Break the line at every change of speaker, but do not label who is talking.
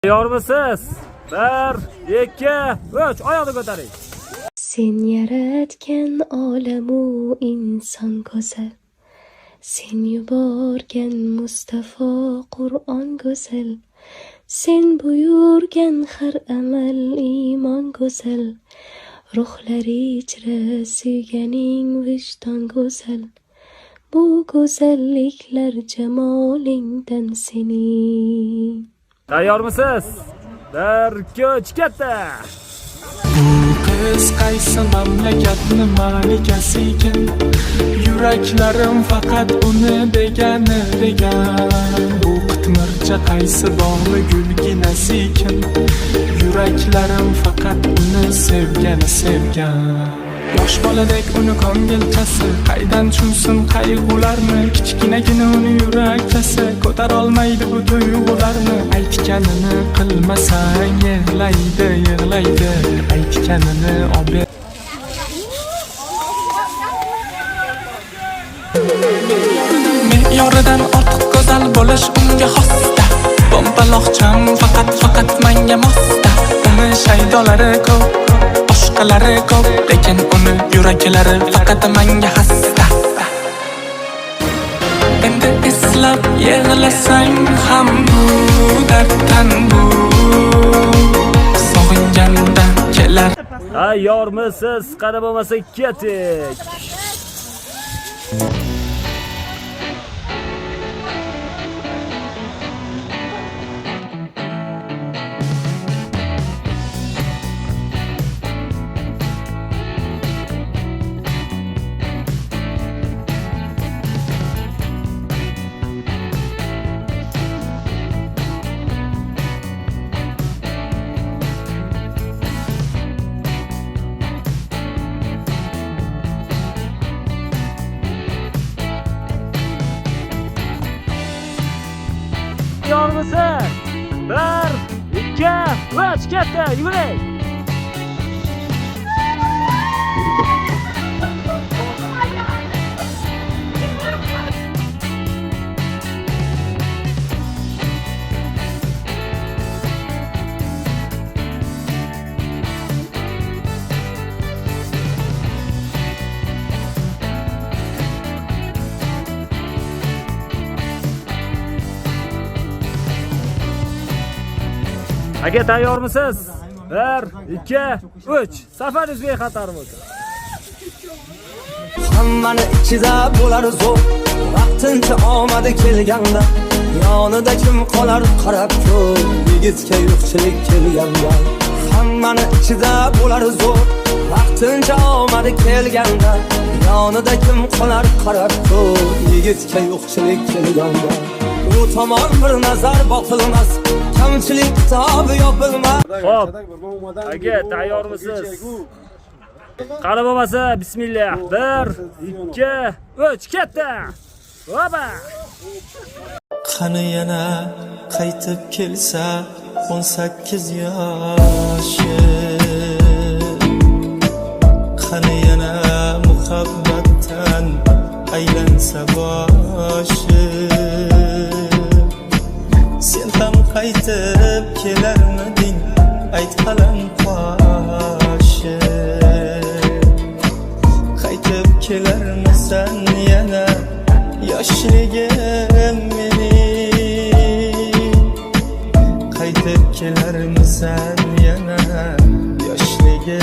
Tayyormisiz? 1, 2, 3, oyoqni ko'taring.
Sen yaratgan olamu inson go'zal. Sen yuborgan Mustafa Qur'on go'zal. Sen buyurgan har amal iymon go'zal. Ruhlari ichra suyganing vijdon go'zal. Bu go'zalliklar jamolingdan sening.
Tayyormisiz? 1, 2, 3, ketdi.
Bu qiz qaysi mamlakatni malikasi ekan? Yuraklarim faqat uni degani degan. Bu qitmircha qaysi bog'li gulginasi ekan? Yuraklarim faqat uni sevgan. Yosh boladek uni ko'ngilchasi, qaydan tushunsin qayg'ularni? Kichkinagina uni yurakchasi, ko'tar olmaydi bu tuyg'ularni. Aytganini qilmasang yig'laydi. Aytganini ober. Me'yoridan ortiq go'zal bo'lish unga xosda. Bombaloqcham faqat menga mosda. Uni shaydolari ko'p, boshqalari ko'p, lekin uni yuraklari faqat menga xasta. Endi eslab yig'lasang ham bu darddan bu sog'inganda kelar.
Tayyormisiz? Qani bo'lmasa ketik. Tayyormisiz? 1, 2, 3, ketdi. Yuguring. Aka tayyormisiz? 1, 2, 3. Safaringiz bexatar bo'lsin.
Hammani ichida bo'lar zo'r, vaqtincha omadi kelganda. Yonida kim qolar qarab ko'r, yigitga yo'qchilik kelganda. Hammani ichida bo'lar zo'r, vaqtincha omadi kelganda. Yonida kim qolar qarab ko'r, yigitga yo'qchilik kelganda. U tomon bir nazar boqilmas, kamchilik kitobi yopilmas.
Xo'p. Aka tayyormisiz? Qani bo'lmasa bismillah. 1, 2, 3, ketdi. Hoba.
Qani yana qaytib kelsa 18 yoshi. Qani yana muhabbatdan aylansa boshi. Sen ham qaytib kelarmiding? Ayt qalam qoshi. Qaytib kelarmisan yana yoshligim mening? Qaytib kelarmisan yana